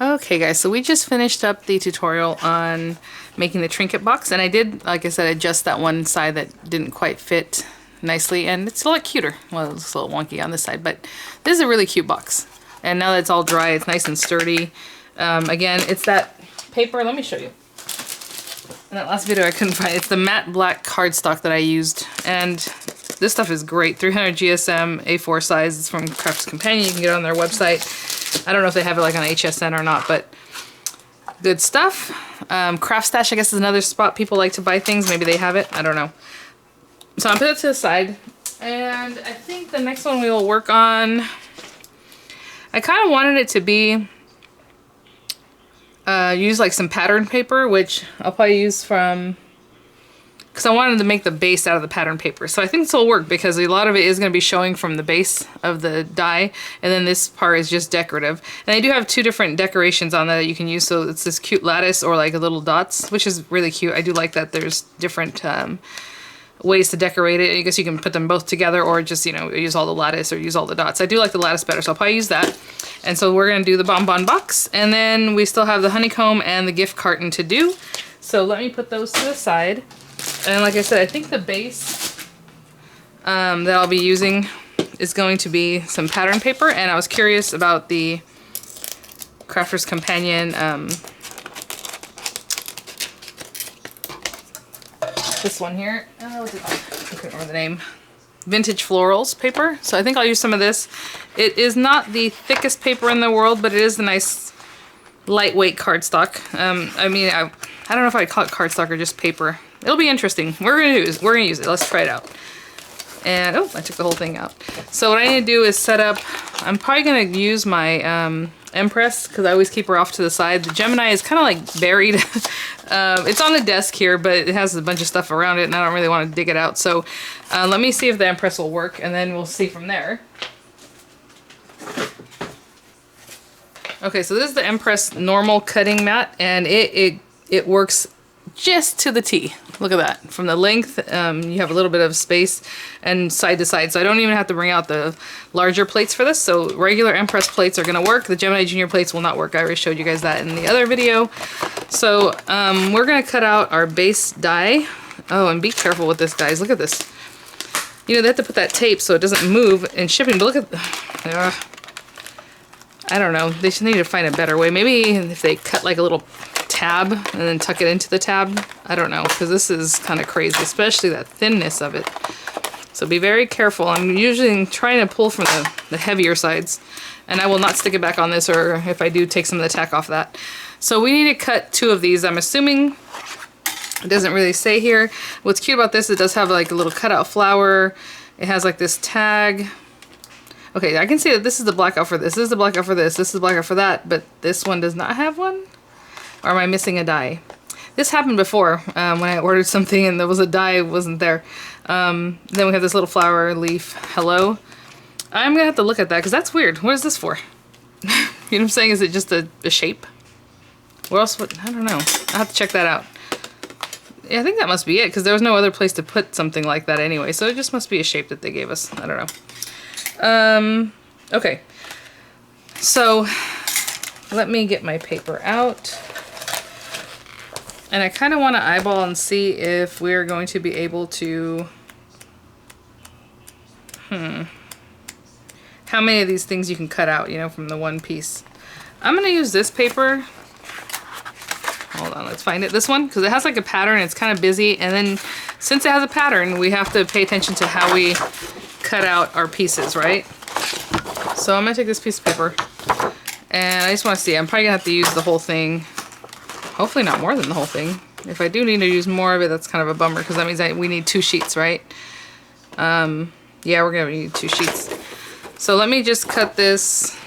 Okay guys, so we just finished up the tutorial on making the trinket box, and I did, like I said, adjust that one side that didn't quite fit nicely, and it's a lot cuter. Well, it's a little wonky on this side, but this is a really cute box. And now that it's all dry, it's nice and sturdy. Again, it's that paper, let me show you. In that last video I couldn't find it. It's the matte black cardstock that I used, and this stuff is great. 300 GSM, A4 size. It's from Crafters Companion. You can get it on their website. I don't know if they have it like on HSN or not, but good stuff. Craft Stash, I guess, is another spot people like to buy things. Maybe they have it. I don't know. So I'll put it to the side. And I think the next one we will work on, I kind of wanted it to be, use like some pattern paper, which I'll probably use from, because I wanted to make the base out of the pattern paper. So I think this will work because a lot of it is going to be showing from the base of the die, and then this part is just decorative. And I do have two different decorations on that you can use. So it's this cute lattice or like a little dots, which is really cute. I do like that there's different ways to decorate it. I guess you can put them both together or just, you know, use all the lattice or use all the dots. I do like the lattice better, so I'll probably use that. And so we're going to do the bonbon box, and then we still have the honeycomb and the gift carton to do. So let me put those to the side. And like I said, I think the base that I'll be using is going to be some pattern paper, and I was curious about the Crafters Companion, this one here, what's it called? I can't remember the name. Vintage Florals paper. So I think I'll use some of this. It is not the thickest paper in the world, but it is a nice lightweight cardstock. I mean, I don't know if I'd call it cardstock or just paper. It'll be interesting. We're gonna use it. Let's try it out. And oh, I took the whole thing out. So what I need to do is set up. I'm probably gonna use my Empress because I always keep her off to the side. The Gemini is kind of like buried. It's on the desk here, but it has a bunch of stuff around it, and I don't really want to dig it out. So let me see if the Empress will work, and then we'll see from there. Okay, so this is the Empress normal cutting mat, and it works just to the T. Look at that. From the length, you have a little bit of space, and side to side. So I don't even have to bring out the larger plates for this. So regular Empress plates are going to work. The Gemini Junior plates will not work. I already showed you guys that in the other video. So we're going to cut out our base die. Oh, and be careful with this, guys. Look at this. You know, they have to put that tape so it doesn't move in shipping. But look at... I don't know. They should need to find a better way. Maybe if they cut like a little tab and then tuck it into the tab. I don't know, because this is kind of crazy, especially that thinness of it. So be very careful. I'm usually trying to pull from the heavier sides, and I will not stick it back on this, or if I do, take some of the tack off that. So we need to cut 2 of these. I'm assuming it doesn't really say here. What's cute about this, it does have like a little cutout flower. It has like this tag. Okay, I can see that this is the blackout for this. This is the blackout for this. This is the blackout for that. But this one does not have one? Or am I missing a die? This happened before when I ordered something and there was a die wasn't there. Then we have this little flower leaf. Hello. I'm going to have to look at that because that's weird. What is this for? You know what I'm saying? Is it just a shape? What else would... I don't know. I'll have to check that out. Yeah, I think that must be it because there was no other place to put something like that anyway. So it just must be a shape that they gave us. I don't know. Okay, so let me get my paper out, and I kind of want to eyeball and see if we're going to be able to, how many of these things you can cut out, you know, from the one piece. I'm going to use this paper. Hold on, let's find it. This one, because it has like a pattern, it's kind of busy, and then since it has a pattern, we have to pay attention to how we cut out our pieces, right? So I'm gonna take this piece of paper, and I just want to see. I'm probably gonna have to use the whole thing. Hopefully not more than the whole thing. If I do need to use more of it, that's kind of a bummer because that means we need 2 sheets, right? Yeah, we're gonna need 2 sheets. So let me just cut this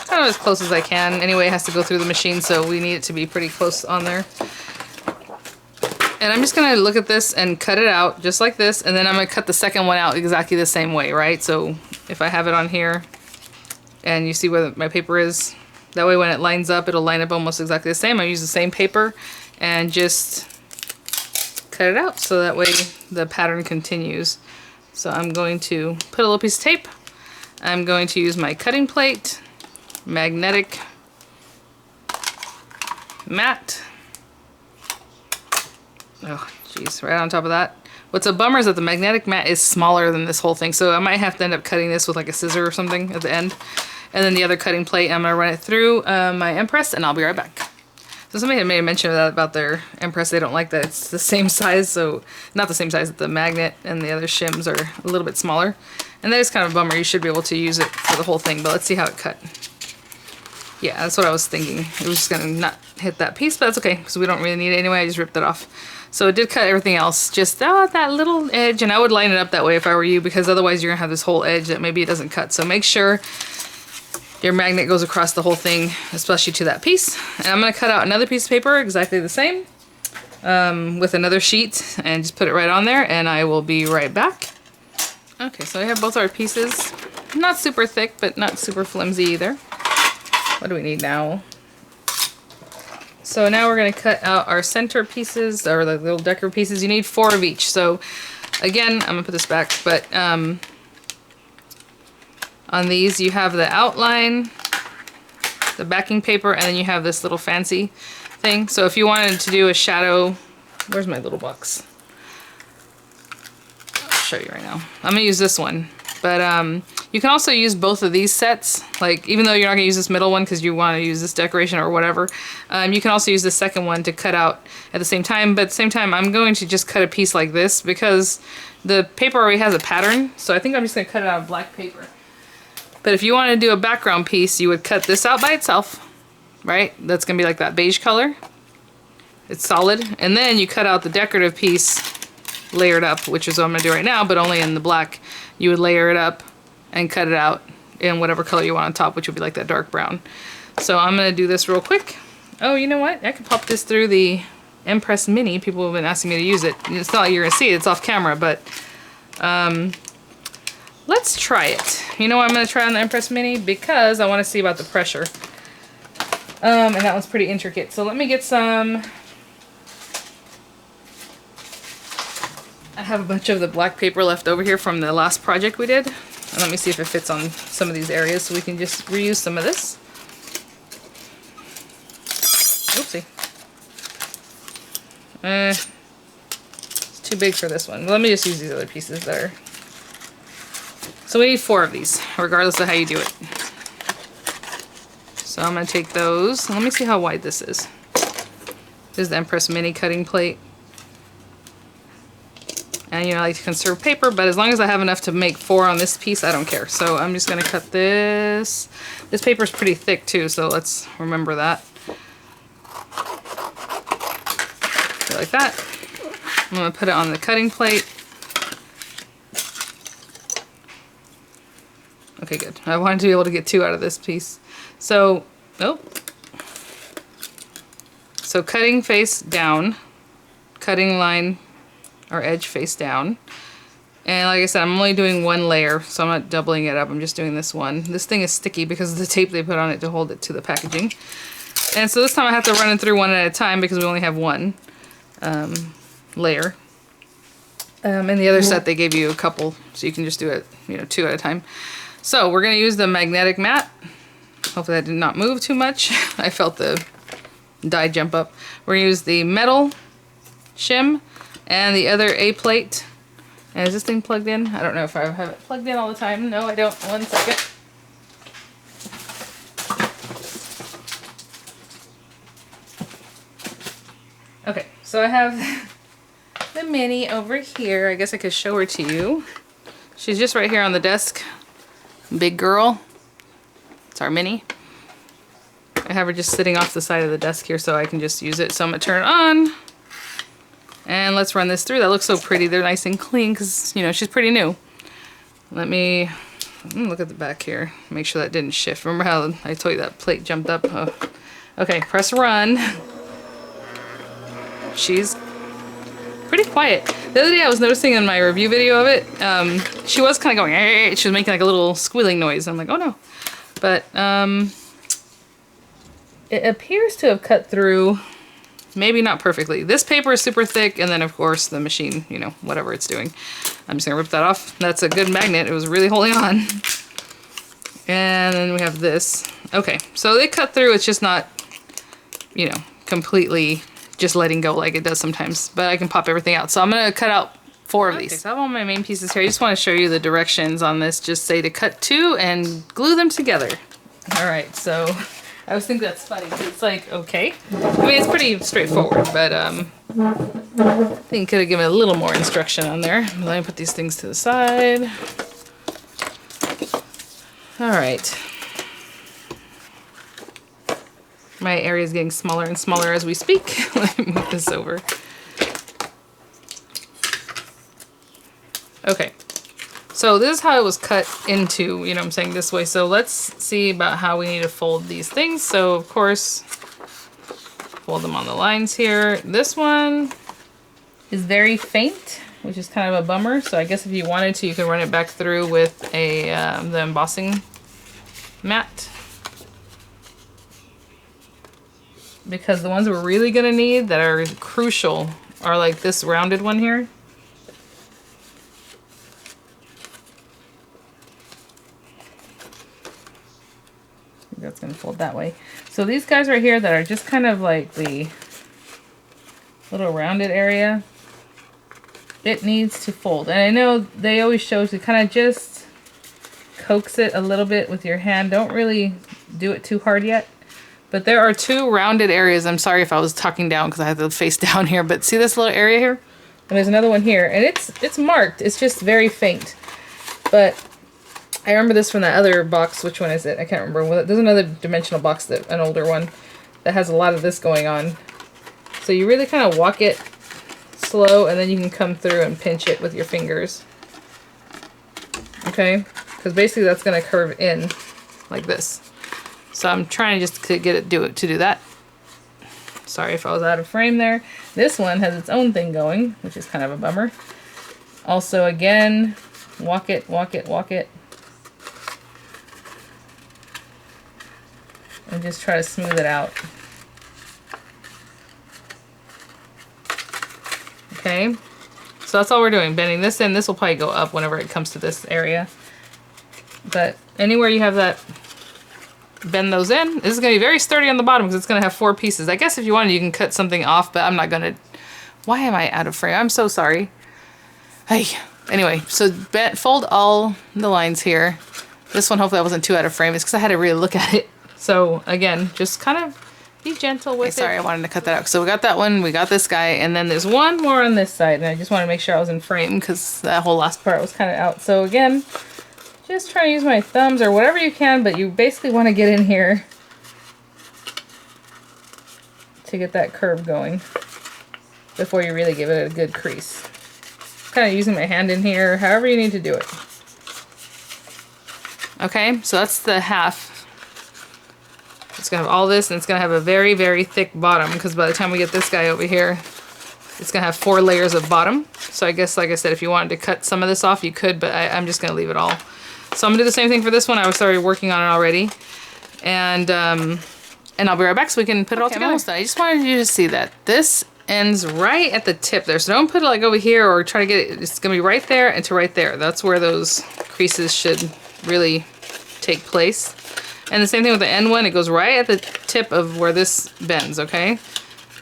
kind of as close as I can. Anyway, it has to go through the machine, so we need it to be pretty close on there. And I'm just going to look at this and cut it out just like this, and then I'm going to cut the second one out exactly the same way, right? So if I have it on here and you see where my paper is, that way when it lines up, it'll line up almost exactly the same. I use the same paper and just cut it out so that way the pattern continues. So I'm going to put a little piece of tape I'm going to use my cutting plate, magnetic mat. Oh, jeez, right on top of that. What's a bummer is that the magnetic mat is smaller than this whole thing, so I might have to end up cutting this with like a scissor or something at the end. And then the other cutting plate, I'm going to run it through my Empress, and I'll be right back. So somebody had made a mention of that about their Empress. They don't like that it's the same size, so not the same size, the magnet and the other shims are a little bit smaller. And that is kind of a bummer. You should be able to use it for the whole thing, but let's see how it cut. Yeah, that's what I was thinking. It was just going to not hit that piece, but that's okay, because we don't really need it anyway. I just ripped it off. So it did cut everything else, just that little edge, and I would line it up that way if I were you, because otherwise you're going to have this whole edge that maybe it doesn't cut. So make sure your magnet goes across the whole thing, especially to that piece. And I'm going to cut out another piece of paper exactly the same with another sheet and just put it right on there, and I will be right back. Okay, so I have both our pieces. Not super thick, but not super flimsy either. What do we need now? So now we're going to cut out our center pieces, or the little decor pieces. You need 4 of each. So again, I'm going to put this back, but on these, you have the outline, the backing paper, and then you have this little fancy thing. So if you wanted to do a shadow, where's my little box? I'll show you right now. I'm gonna use this one, but you can also use both of these sets. Like, even though you're not gonna use this middle one because you want to use this decoration or whatever, you can also use the second one to cut out at the same time. But at the same time, I'm going to just cut a piece like this because the paper already has a pattern. So I think I'm just gonna cut it out of black paper. But if you want to do a background piece, you would cut this out by itself, right? That's going to be like that beige color. It's solid. And then you cut out the decorative piece layered up, which is what I'm going to do right now, but only in the black. You would layer it up and cut it out in whatever color you want on top, which would be like that dark brown. So I'm going to do this real quick. Oh, you know what? I could pop this through the Empress Mini. People have been asking me to use it. It's not like you're going to see it. It's off camera, but let's try it. You know why I'm going to try on the Empress Mini? Because I want to see about the pressure. And that one's pretty intricate. So let me get some... I have a bunch of the black paper left over here from the last project we did. And let me see if it fits on some of these areas so we can just reuse some of this. Oopsie. It's too big for this one. Let me just use these other pieces that are... So we need 4 of these, regardless of how you do it. So I'm going to take those. Let me see how wide this is. This is the Empress Mini cutting plate. And you know, I like to conserve paper, but as long as I have enough to make 4 on this piece, I don't care. So I'm just going to cut this. This paper is pretty thick too, so let's remember that. So like that. I'm going to put it on the cutting plate. Okay, good. I wanted to be able to get 2 out of this piece. So, So cutting face down, cutting line or edge face down. And like I said, I'm only doing 1 layer, so I'm not doubling it up. I'm just doing this one. This thing is sticky because of the tape they put on it to hold it to the packaging. And so this time I have to run it through one at a time because we only have 1 layer. In the other set, they gave you a couple, so you can just do it, you know, 2 at a time. So we're going to use the magnetic mat. Hopefully that did not move too much. I felt the die jump up. We're going to use the metal shim and the other A plate. And is this thing plugged in? I don't know if I have it plugged in all the time. No, I don't. 1 second. Okay, so I have the Mini over here. I guess I could show her to you. She's just right here on the desk. Big girl. It's our Mini. I have her just sitting off the side of the desk here so I can just use it. So I'm going to turn it on. And let's run this through. That looks so pretty. They're nice and clean because, you know, she's pretty new. Let me look at the back here. Make sure that didn't shift. Remember how I told you that plate jumped up? Oh. Okay, press run. She's pretty quiet. The other day I was noticing in my review video of it, she was kind of going, she was making like a little squealing noise. I'm like, oh no. But it appears to have cut through, maybe not perfectly. This paper is super thick, and then of course the machine, you know, whatever it's doing. I'm just gonna rip that off. That's a good magnet. It was really holding on. And then we have this. Okay, so they cut through. It's just not, you know, completely just letting go like it does sometimes. But I can pop everything out. So I'm going to cut out 4 of these. So I have all my main pieces here. I just want to show you the directions on this. Just say to cut 2 and glue them together. All right, so I always think that's funny. It's like, okay. I mean, it's pretty straightforward, but I think could have given a little more instruction on there. Let me put these things to the side. All right. My area is getting smaller and smaller as we speak. Let me move this over. Okay. So this is how it was cut into, you know what I'm saying, this way. So let's see about how we need to fold these things. So of course, fold them on the lines here. This one is very faint, which is kind of a bummer. So I guess if you wanted to, you could run it back through with a the embossing mat. Because the ones we're really gonna need that are crucial are like this rounded one here. That's gonna fold that way. So these guys right here that are just kind of like the little rounded area, it needs to fold. And I know they always show to kind of just coax it a little bit with your hand. Don't really do it too hard yet. But there are 2 rounded areas. I'm sorry if I was talking down because I have the face down here, but see this little area here? And there's another one here, and it's marked. It's just very faint. But I remember this from that other box. Which one is it? I can't remember. There's another dimensional box, an older one, that has a lot of this going on. So you really kind of walk it slow, and then you can come through and pinch it with your fingers. Okay? Because basically that's going to curve in like this. So I'm trying just to get it to do that. Sorry if I was out of frame there. This one has its own thing going, which is kind of a bummer. Also, again, walk it, walk it, walk it. And just try to smooth it out. Okay, so that's all we're doing, bending this in. This will probably go up whenever it comes to this area. But anywhere you have that, bend those in. This is going to be very sturdy on the bottom because it's going to have 4 pieces. I guess if you wanted, you can cut something off, but I'm not going to. Why am I out of frame? I'm so sorry. Hey, anyway, so fold all the lines here. This one, hopefully I wasn't too out of frame. It's because I had to really look at it. So again, just kind of be gentle with it. Sorry, I wanted to cut that out. So we got that one, we got this guy, and then there's one more on this side, and I just want to make sure I was in frame because that whole last part was kind of out. So again, just try to use my thumbs or whatever you can, but you basically want to get in here to get that curve going before you really give it a good crease. Kind of using my hand in here, however you need to do it. Okay, so that's the half. It's gonna have all this, and it's gonna have a very, very thick bottom because by the time we get this guy over here, it's gonna have 4 layers of bottom. So I guess, like I said, if you wanted to cut some of this off, you could, but I'm just gonna leave it all. So I'm gonna do the same thing for this one. I was started working on it already, and I'll be right back so we can put it all together. Almost done. I just wanted you to see that this ends right at the tip there. So don't put it like over here or try to get it. It's gonna be right there and to right there. That's where those creases should really take place. And the same thing with the end one, it goes right at the tip of where this bends, okay?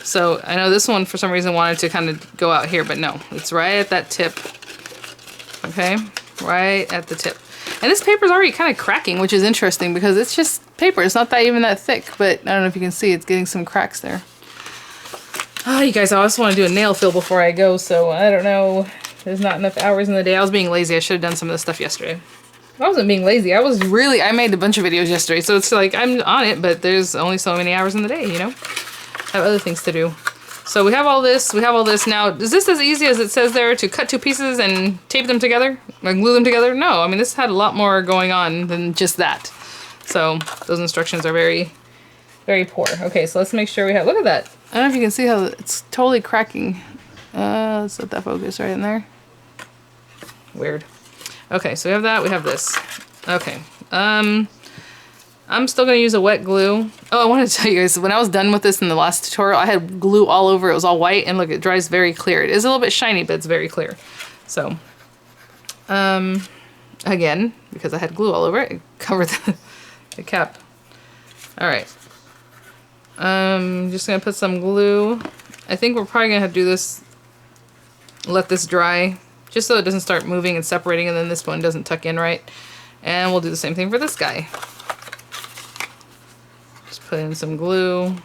So I know this one for some reason wanted to kind of go out here, but no, it's right at that tip, okay? Right at the tip. And this paper's already kind of cracking, which is interesting because it's just paper. It's not even that thick, but I don't know if you can see, it's getting some cracks there. Oh, you guys, I also want to do a nail fill before I go, so I don't know. There's not enough hours in the day. I was being lazy. I should have done some of this stuff yesterday. I wasn't being lazy. I made a bunch of videos yesterday, so it's like I'm on it, but there's only so many hours in the day, you know? I have other things to do. So we have all this, Now, is this as easy as it says there to cut 2 pieces and tape them together? Or glue them together? No, I mean, this had a lot more going on than just that. So those instructions are very, very poor. Okay, so let's make sure we have, look at that. I don't know if you can see how it's totally cracking. Let's let that focus right in there. Weird. Okay, so we have that, we have this. Okay, I'm still gonna use a wet glue. Oh, I wanted to tell you guys, when I was done with this in the last tutorial, I had glue all over. It was all white, and look, it dries very clear. It is a little bit shiny, but it's very clear. So, again, because I had glue all over it, it cover the cap. All right. Just gonna put some glue. I think we're probably gonna have to do this, let this dry, just so it doesn't start moving and separating, and then this one doesn't tuck in right. And we'll do the same thing for this guy. Just put in some glue.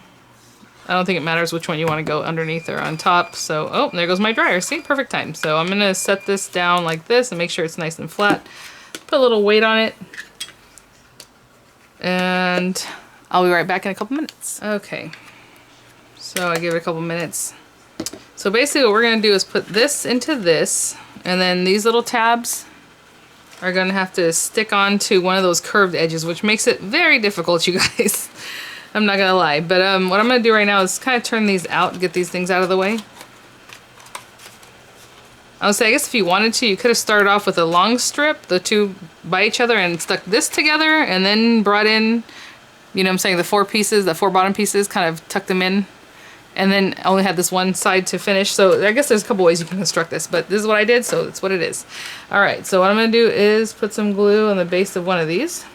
I don't think it matters which one you want to go underneath or on top. So, oh, there goes my dryer. See, perfect time. So I'm gonna set this down like this and make sure it's nice and flat. Put a little weight on it. And I'll be right back in a couple minutes. Okay, so I give it a couple minutes. So basically what we're gonna do is put this into this, and then these little tabs are gonna have to stick onto one of those curved edges, which makes it very difficult, you guys. I'm not gonna lie, but what I'm gonna do right now is kind of turn these out, get these things out of the way. I would say, I guess if you wanted to, you could have started off with a long strip, the two by each other, and stuck this together, and then brought in, you know what I'm saying, the four pieces, the four bottom pieces, kind of tucked them in, and then only had this one side to finish. So I guess there's a couple ways you can construct this, but this is what I did, so that's what it is. All right, so what I'm gonna do is put some glue on the base of one of these.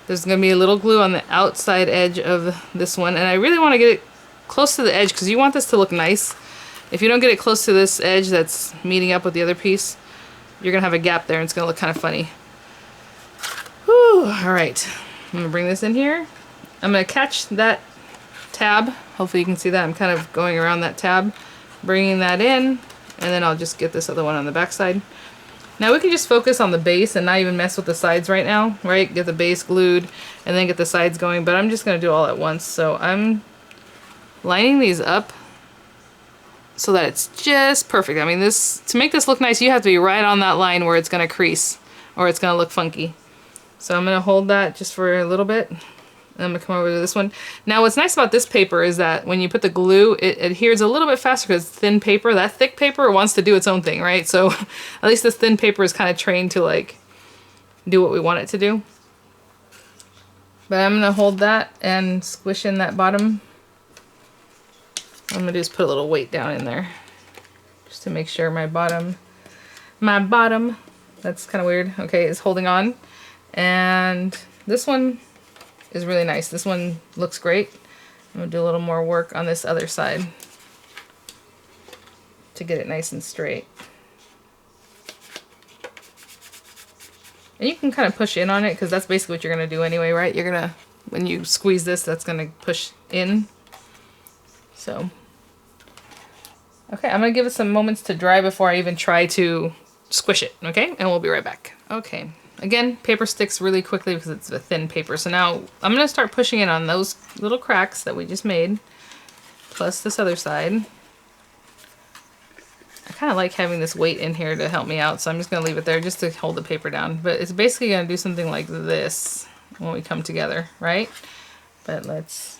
There's gonna be a little glue on the outside edge of this one, and I really wanna get it close to the edge because you want this to look nice. If you don't get it close to this edge that's meeting up with the other piece, you're gonna have a gap there and it's gonna look kind of funny. Whew, all right, I'm gonna bring this in here. I'm gonna catch that tab. Hopefully you can see that. I'm kind of going around that tab, bringing that in, and then I'll just get this other one on the back side. Now we can just focus on the base and not even mess with the sides right now, right? Get the base glued and then get the sides going, but I'm just gonna do it all at once. So I'm lining these up so that it's just perfect. I mean, this, to make this look nice, you have to be right on that line where it's gonna crease or it's gonna look funky. So I'm gonna hold that just for a little bit. And I'm gonna come over to this one. Now what's nice about this paper is that when you put the glue, it adheres a little bit faster because it's thin paper. That thick paper wants to do its own thing, right? So at least this thin paper is kind of trained to like do what we want it to do. But I'm gonna hold that and squish in that bottom. What I'm gonna do is put a little weight down in there just to make sure my bottom, that's kind of weird, okay, is holding on. And this one is really nice. This one looks great. I'm gonna do a little more work on this other side to get it nice and straight. And you can kind of push in on it because that's basically what you're gonna do anyway, right? You're gonna, when you squeeze this, that's gonna push in. So, okay, I'm gonna give it some moments to dry before I even try to squish it, okay? And we'll be right back. Okay. Again, paper sticks really quickly because it's a thin paper. So now I'm going to start pushing in on those little cracks that we just made, plus this other side. I kind of like having this weight in here to help me out, so I'm just going to leave it there just to hold the paper down. But it's basically going to do something like this when we come together, right? But let's...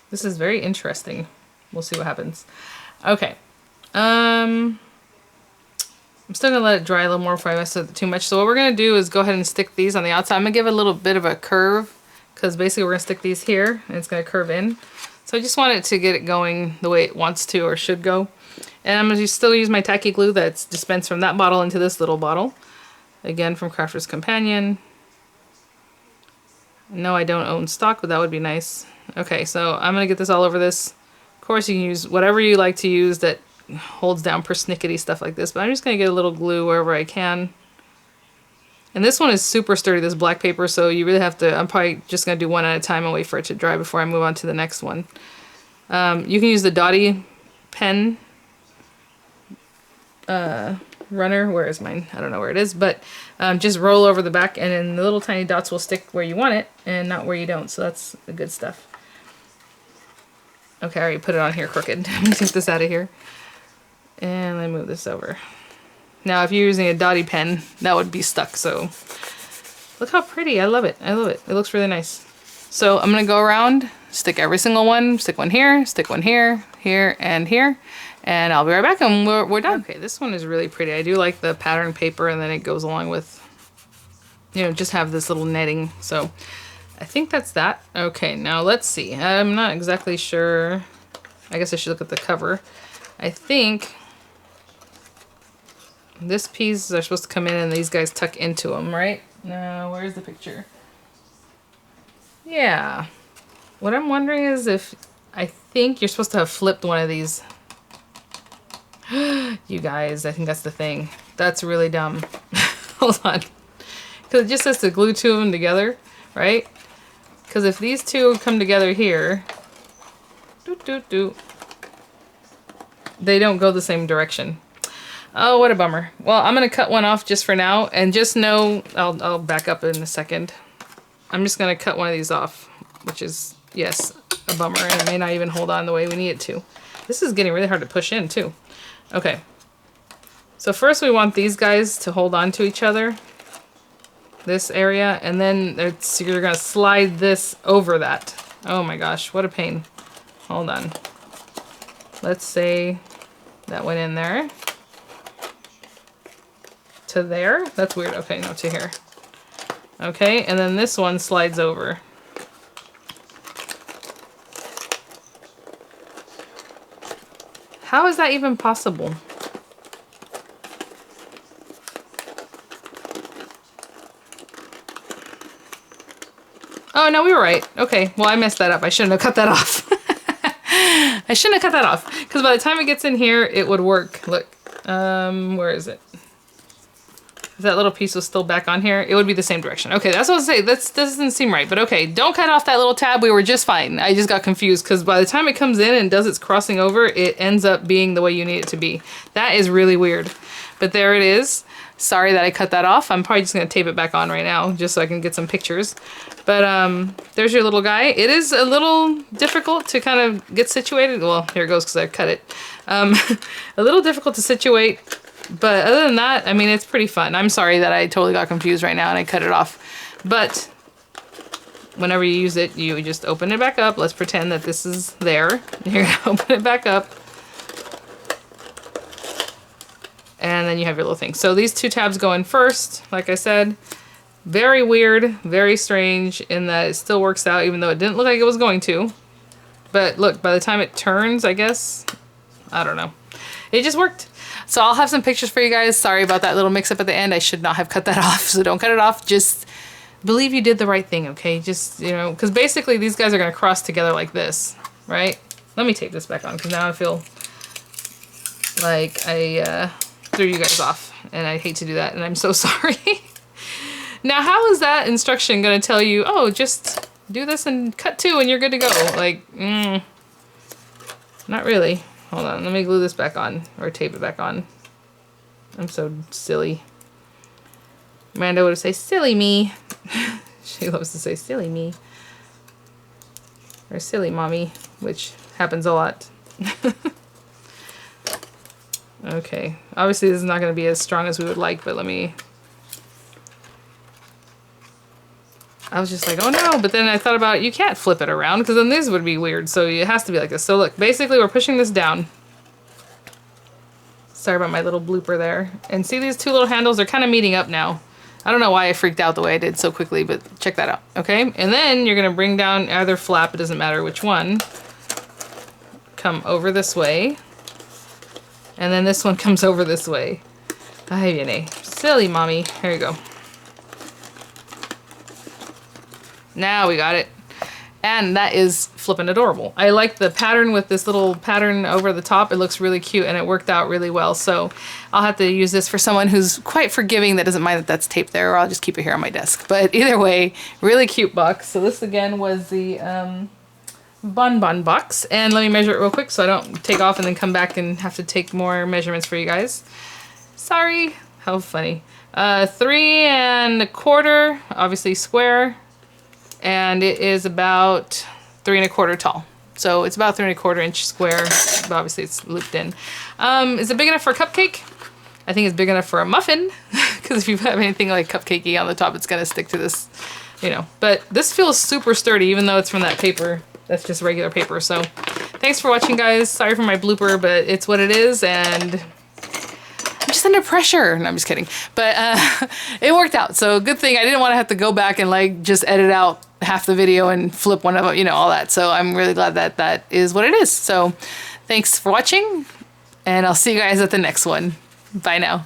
This is very interesting. We'll see what happens. Okay. I'm still gonna let it dry a little more before I mess with it too much. So what we're gonna do is go ahead and stick these on the outside. I'm gonna give it a little bit of a curve because basically we're gonna stick these here and it's gonna curve in. So I just want it to get it going the way it wants to or should go. And I'm gonna still use my tacky glue that's dispensed from that bottle into this little bottle. Again, from Crafter's Companion. No, I don't own stock, but that would be nice. Okay, so I'm gonna get this all over this. Of course, you can use whatever you like to use that holds down persnickety stuff like this, but I'm just gonna get a little glue wherever I can. And this one is super sturdy, this black paper, so you really have to, I'm probably just gonna do one at a time and wait for it to dry before I move on to the next one. You can use the Dottie pen runner. Where is mine? I don't know where it is, but just roll over the back and then the little tiny dots will stick where you want it and not where you don't, so that's the good stuff. Okay, I already put it on here crooked. Let me take this out of here. And let me move this over. Now, if you're using a Dottie pen, that would be stuck, so look how pretty. I love it. I love it. It looks really nice. So I'm going to go around, stick every single one, stick one here, stick one here, here, and here, and I'll be right back and we're done. Okay, this one is really pretty. I do like the pattern paper, and then it goes along with, you know, just have this little netting. So I think that's that. Okay, now let's see. I'm not exactly sure. I guess I should look at the cover. I think This piece are supposed to come in and these guys tuck into them, right? No, where's the picture? Yeah. What I'm wondering is if, I think you're supposed to have flipped one of these. You guys, I think that's the thing. That's really dumb. Hold on. Because it just says to glue two of them together, right? Because if these two come together here, they don't go the same direction. Oh, what a bummer. Well, I'm going to cut one off just for now, and just know, I'll back up in a second. I'm just going to cut one of these off, which is, yes, a bummer, and it may not even hold on the way we need it to. This is getting really hard to push in, too. Okay. So first we want these guys to hold on to each other, this area, and then you're going to slide this over that. Oh my gosh, what a pain. Hold on. Let's say that went in there. To there? That's weird. Okay, no, to here. Okay, and then this one slides over. How is that even possible? Oh, no, we were right. Okay, well, I messed that up. I shouldn't have cut that off. I shouldn't have cut that off, because by the time it gets in here, it would work. Look, where is it? If that little piece was still back on here, it would be the same direction. Okay, that's what I was saying. That doesn't seem right, but okay. Don't cut off that little tab. We were just fine. I just got confused, because by the time it comes in and does its crossing over, it ends up being the way you need it to be. That is really weird. But there it is. Sorry that I cut that off. I'm probably just going to tape it back on right now, just so I can get some pictures. But there's your little guy. It is a little difficult to kind of get situated. Well, here it goes because I cut it. A little difficult to situate, but other than that, I mean, it's pretty fun. I'm sorry that I totally got confused right now and I cut it off. But whenever you use it, you just open it back up. Let's pretend that this is there. You're going to open it back up. And then you have your little thing. So these two tabs go in first, like I said. Very weird, very strange in that it still works out even though it didn't look like it was going to. But look, by the time it turns, I guess, I don't know. It just worked. So I'll have some pictures for you guys. Sorry about that little mix up at the end. I should not have cut that off, so don't cut it off. Just believe you did the right thing, okay? Just, you know, because basically these guys are going to cross together like this, right? Let me take this back on because now I feel like I threw you guys off, and I hate to do that, and I'm so sorry. Now, how is that instruction going to tell you, oh, just do this and cut two and you're good to go? Like, not really. Hold on, let me glue this back on, or tape it back on. I'm so silly. Amanda would say, silly me. She loves to say, silly me. Or silly mommy, which happens a lot. Okay, obviously this is not going to be as strong as we would like, but let me... I was just like, oh no, but then I thought about, you can't flip it around, because then this would be weird, so it has to be like this. So look, basically we're pushing this down. Sorry about my little blooper there. And see these two little handles, they're kind of meeting up now. I don't know why I freaked out the way I did so quickly, but check that out, okay? And then you're going to bring down either flap, it doesn't matter which one. Come over this way. And then this one comes over this way. Ay, viene. Silly mommy. Here you go. Now we got it. And that is flippin' adorable. I like the pattern with this little pattern over the top. It looks really cute and it worked out really well. So I'll have to use this for someone who's quite forgiving that doesn't mind that that's taped there, or I'll just keep it here on my desk. But either way, really cute box. So this again was the Bonbon box. And let me measure it real quick so I don't take off and then come back and have to take more measurements for you guys. Sorry. How funny. 3 1/4, obviously square. And it is about 3 1/4 tall. So it's about 3 1/4 inch square, but obviously it's looped in. Is it big enough for a cupcake? I think it's big enough for a muffin, because if you have anything like cupcakey on the top, it's gonna stick to this, you know. But this feels super sturdy, even though it's from that paper. That's just regular paper. So thanks for watching, guys. Sorry for my blooper, but it's what it is, and I'm just under pressure. No, I'm just kidding. But it worked out. So good thing I didn't want to have to go back and like just edit out half the video and flip one of them, you know, all that. So I'm really glad that that is what it is. So thanks for watching, and I'll see you guys at the next one. Bye now.